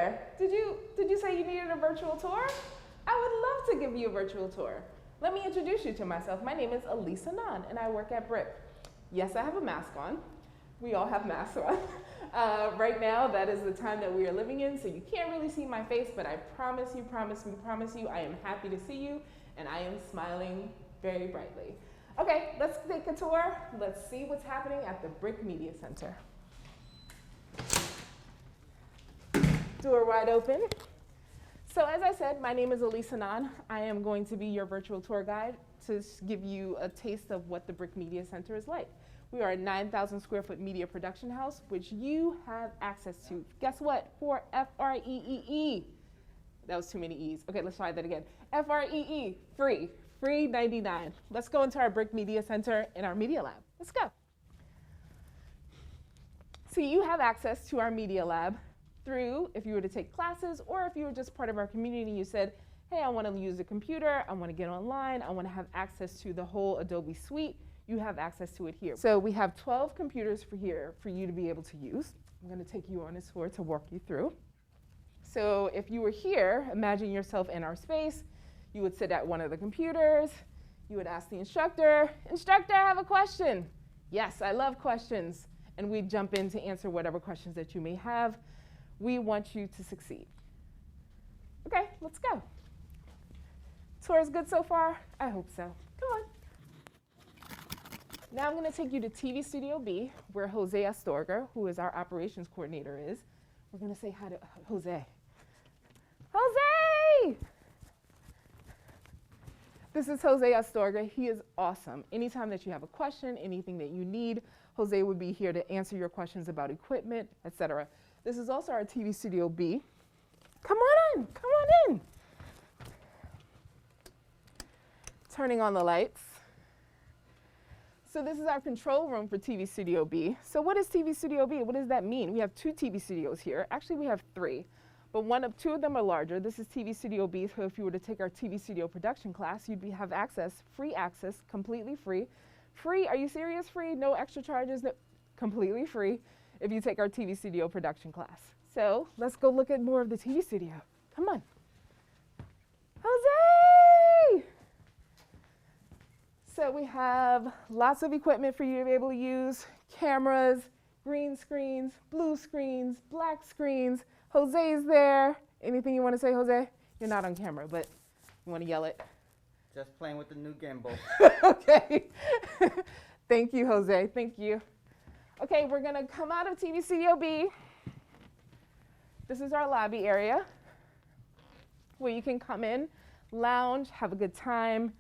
there. Did you say you needed a virtual tour? I would love to give you a virtual tour. Let me introduce you to myself. My name is Alease Annan, and I work at BRIC. Yes, I have a mask on. We all have masks on. Right now, that is the time that we are living in, so you can't really see my face, but I promise you, I am happy to see you, and I am smiling very brightly. Okay, let's take a tour. Let's see what's happening at the BRIC Media Center. Door wide open. So as I said, my name is Alease Annan. I am going to be your virtual tour guide to give you a taste of what the BRIC Media Center is like. We are a 9,000 square foot media production house, which you have access to. Guess what? For F-R-E-E-E. That was too many E's. Okay, let's try that again. F-R-E-E, free, free 99. Let's go into our BRIC Media Center in our Media Lab. Let's go. So you have access to our Media Lab through, if you were to take classes, or if you were just part of our community and you said, hey, I want to use a computer, I want to get online, I want to have access to the whole Adobe suite, you have access to it here. So we have 12 computers for here for you to be able to use. I'm going to take you on a tour to walk you through. So if you were here, imagine yourself in our space, you would sit at one of the computers, you would ask the instructor, instructor, I have a question. Yes, I love questions. And we'd jump in to answer whatever questions that you may have. We want you to succeed. Okay, let's go. Tour is good so far? I hope so. Come on. Now I'm going to take you to TV Studio B, where Jose Astorga, who is our operations coordinator, is. We're going to say hi to Jose. Jose! This is Jose Astorga. He is awesome. Anytime that you have a question, anything that you need, Jose would be here to answer your questions about equipment, etc. This is also our TV Studio B. Come on in. Turning on the lights. So this is our control room for TV Studio B. So what is TV Studio B? What does that mean? We have 2 TV studios here. Actually, we have 3, but 2 of them are larger. This is TV Studio B, so if you were to take our TV Studio production class, you'd have access, free access, completely free. Free, are you serious? Free, no extra charges, no, completely free if you take our TV Studio production class. So let's go look at more of the TV studio. Come on. Jose! So we have lots of equipment for you to be able to use, cameras, green screens, blue screens, black screens. Jose's there. Anything you want to say, Jose? You're not on camera, but you want to yell it? Just playing with the new gimbal. Okay. Thank you, Jose. Thank you. Okay, we're going to come out of TV Studio B. This is our lobby area where you can come in, lounge, have a good time,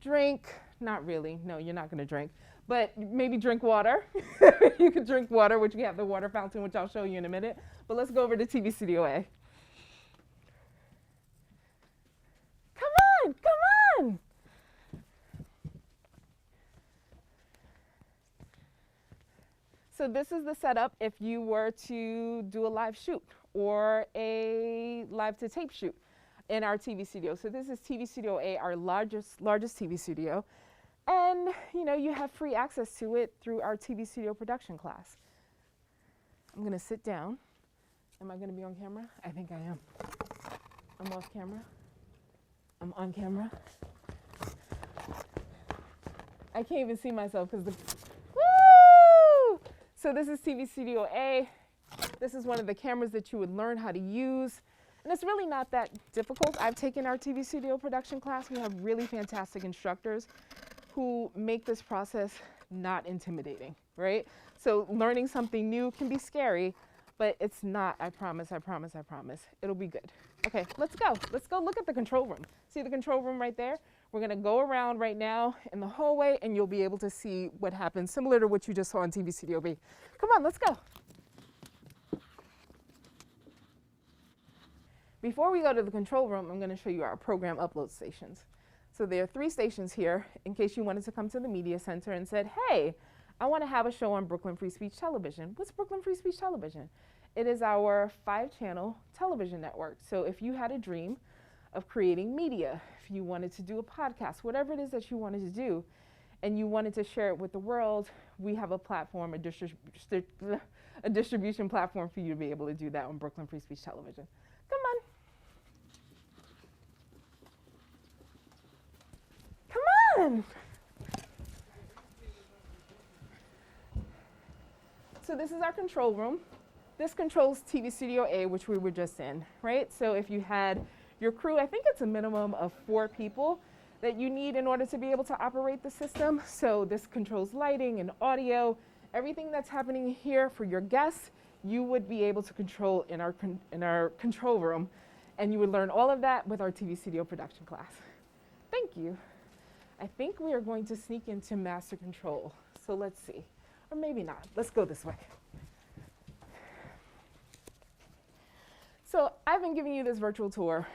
drink. Not really. No, you're not going to drink. But maybe drink water. You can drink water, which we have the water fountain, which I'll show you in a minute. But let's go over to TV Studio A. Come on. So this is the setup if you were to do a live shoot or a live to tape shoot in our TV studio. So this is TV Studio A, our largest TV studio. And you have free access to it through our TV Studio production class. I'm going to sit down. Am I going to be on camera? I think I am. I'm off camera. I'm on camera. I can't even see myself because woo! So this is TV Studio A. This is one of the cameras that you would learn how to use. And it's really not that difficult. I've taken our TV Studio production class. We have really fantastic instructors who make this process not intimidating, right? So learning something new can be scary, but it's not, I promise. It'll be good. Okay, let's go. Let's go look at the control room. See the control room right there? We're gonna go around right now in the hallway and you'll be able to see what happens, similar to what you just saw on TV Studio B. Come on, let's go. Before we go to the control room, I'm gonna show you our program upload stations. So there are 3 stations here in case you wanted to come to the media center and said, hey, I want to have a show on Brooklyn Free Speech Television. What's Brooklyn Free Speech Television? It is our 5-channel television network. So if you had a dream of creating media, if you wanted to do a podcast, whatever it is that you wanted to do, and you wanted to share it with the world, we have a platform, a distribution platform for you to be able to do that on Brooklyn Free Speech Television. on. So this is our control room. This controls TV Studio A, which we were just in, right? So if you had your crew, I think it's a minimum of 4 people that you need in order to be able to operate the system. So this controls lighting and audio, everything that's happening here for your guests, you would be able to control in our control room, and you would learn all of that with our TV Studio production class. Thank you. I think we are going to sneak into master control. So let's see, or maybe not. Let's go this way. So I've been giving you this virtual tour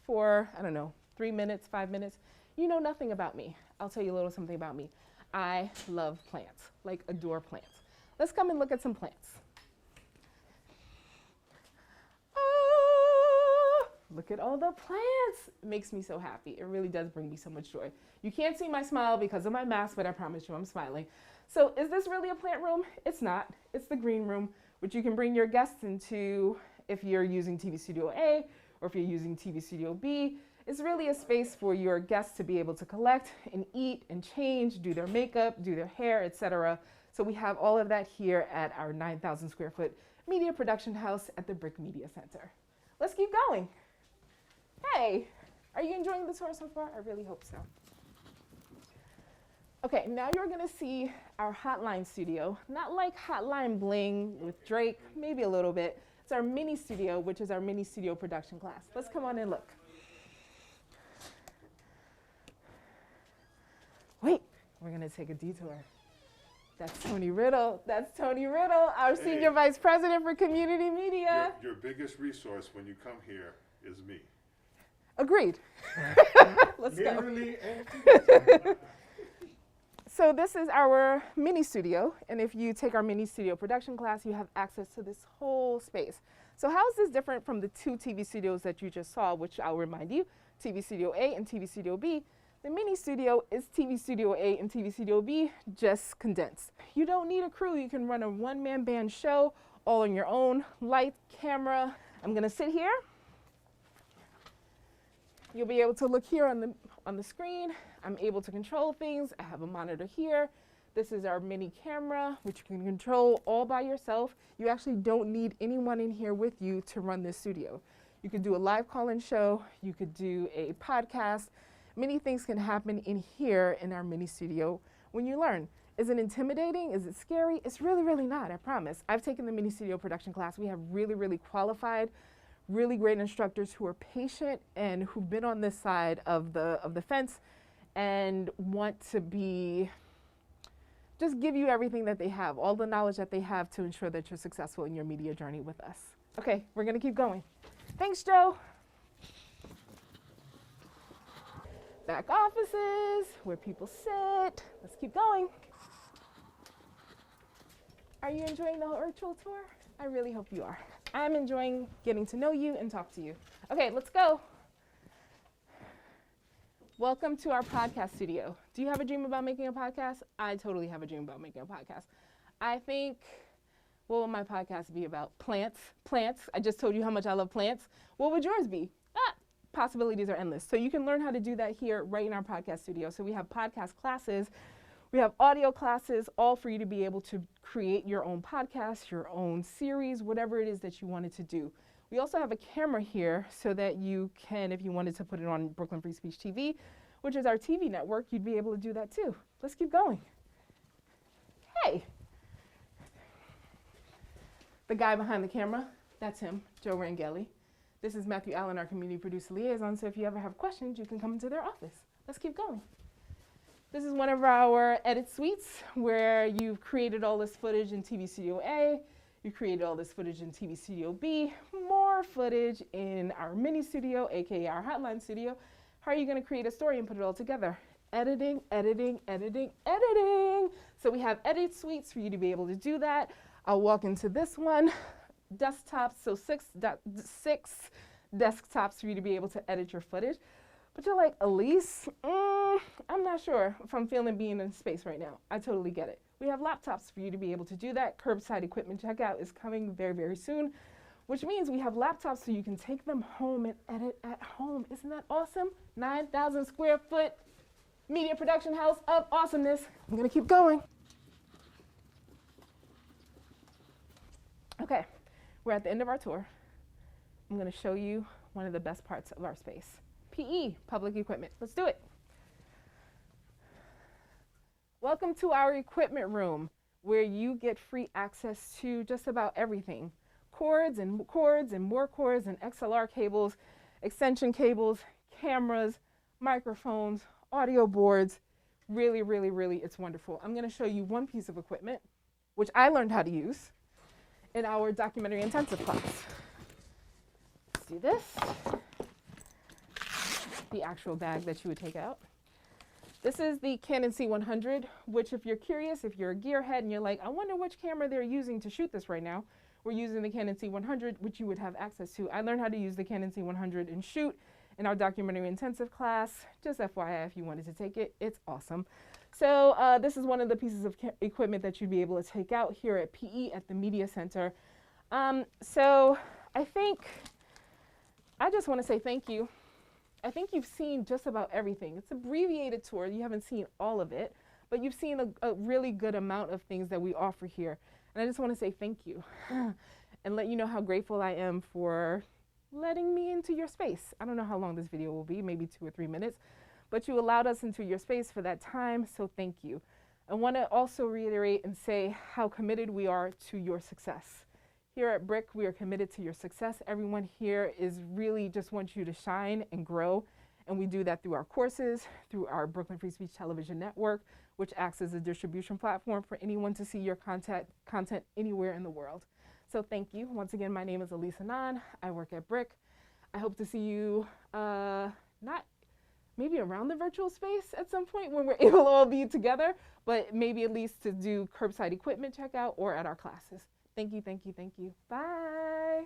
for, I don't know, 3 minutes, 5 minutes. You know nothing about me. I'll tell you a little something about me. I love plants, like adore plants. Let's come and look at some plants. Oh, look at all the plants. It makes me so happy. It really does bring me so much joy. You can't see my smile because of my mask, but I promise you I'm smiling. So is this really a plant room? It's not. It's the green room, which you can bring your guests into if you're using TV Studio A or if you're using TV Studio B. It's really a space for your guests to be able to collect and eat and change, do their makeup, do their hair, etc. So we have all of that here at our 9,000 square foot media production house at the BRIC Media Center. Let's keep going. Hey, are you enjoying the tour so far? I really hope so. Okay, now you're gonna see our hotline studio, not like Hotline Bling with Drake, maybe a little bit. It's our mini studio, which is our mini studio production class. Let's come on and look. Wait, we're gonna take a detour. That's Tony Riddle. That's Tony Riddle, our Senior Vice President for Community Media. Your biggest resource when you come here is me. Agreed. Let's go. Literally and figuratively. So this is our mini studio, and if you take our mini studio production class, you have access to this whole space. So how is this different from the 2 TV studios that you just saw, which I'll remind you, TV Studio A and TV Studio B? The mini studio is TV Studio A and TV Studio B, just condensed. You don't need a crew. You can run a one-man band show all on your own, light, camera. I'm gonna sit here. You'll be able to look here on the screen. I'm able to control things. I have a monitor here. This is our mini camera, which you can control all by yourself. You actually don't need anyone in here with you to run this studio. You could do a live call-in show. You could do a podcast. Many things can happen in here in our mini studio when you learn. Is it intimidating? Is it scary? It's really, really not, I promise. I've taken the mini studio production class. We have really, really qualified, really great instructors who are patient and who've been on this side of the fence and want to just give you everything that they have, all the knowledge that they have to ensure that you're successful in your media journey with us. Okay, we're gonna keep going. Thanks, Joe. Back offices, where people sit. Let's keep going. Are you enjoying the virtual tour? I really hope you are. I'm enjoying getting to know you and talk to you. Okay, let's go. Welcome to our podcast studio. Do you have a dream about making a podcast? I totally have a dream about making a podcast. I think, what will my podcast be about? Plants. Plants. I just told you how much I love plants. What would yours be? Possibilities are endless. So you can learn how to do that here right in our podcast studio. So we have podcast classes, we have audio classes, all for you to be able to create your own podcast, your own series, whatever it is that you wanted to do. We also have a camera here so that you can, if you wanted to put it on Brooklyn Free Speech TV, which is our TV network, you'd be able to do that too. Let's keep going. Hey. The guy behind the camera, that's him, Joe Rangeli. This is Matthew Allen, our community producer liaison, so if you ever have questions, you can come into their office. Let's keep going. This is one of our edit suites where you've created all this footage in TV Studio A, you created all this footage in TV Studio B, more footage in our mini studio, AKA our hotline studio. How are you gonna create a story and put it all together? Editing, editing, editing, editing. So we have edit suites for you to be able to do that. I'll walk into this one. Desktops, so six desktops for you to be able to edit your footage. But you're like, Alease, I'm not sure if I'm feeling being in space right now. I totally get it. We have laptops for you to be able to do that. Curbside equipment checkout is coming very, very soon, which means we have laptops so you can take them home and edit at home. Isn't that awesome? 9,000 square foot media production house of awesomeness. I'm gonna keep going. Okay, we're at the end of our tour. I'm gonna show you one of the best parts of our space. PE, public equipment. Let's do it. Welcome to our equipment room, where you get free access to just about everything. Cords and more cords and XLR cables, extension cables, cameras, microphones, audio boards. Really, really, really, it's wonderful. I'm gonna show you one piece of equipment, which I learned how to use in our documentary intensive class. Let's do this. The actual bag that you would take out. This is the Canon C100, which if you're curious, if you're a gearhead and you're like, I wonder which camera they're using to shoot this right now, we're using the Canon C100, which you would have access to. I learned how to use the Canon C100 and shoot in our documentary intensive class. Just FYI, if you wanted to take it, it's awesome. So this is one of the pieces of equipment that you'd be able to take out here at PE at the Media Center. So I just want to say thank you. I think you've seen just about everything. It's an abbreviated tour. You haven't seen all of it, but you've seen a really good amount of things that we offer here. And I just want to say thank you and let you know how grateful I am for letting me into your space. I don't know how long this video will be, maybe 2 or 3 minutes, but you allowed us into your space for that time, so thank you. I want to also reiterate and say how committed we are to your success. Here at BRIC, we are committed to your success. Everyone here is really just wants you to shine and grow. And we do that through our courses, through our Brooklyn Free Speech Television Network, which acts as a distribution platform for anyone to see your content anywhere in the world. So thank you. Once again, my name is Alease Annan. I work at BRIC. I hope to see you maybe around the virtual space at some point when we're able to all be together, but maybe at least to do curbside equipment checkout or at our classes. Thank you, thank you, thank you. Bye.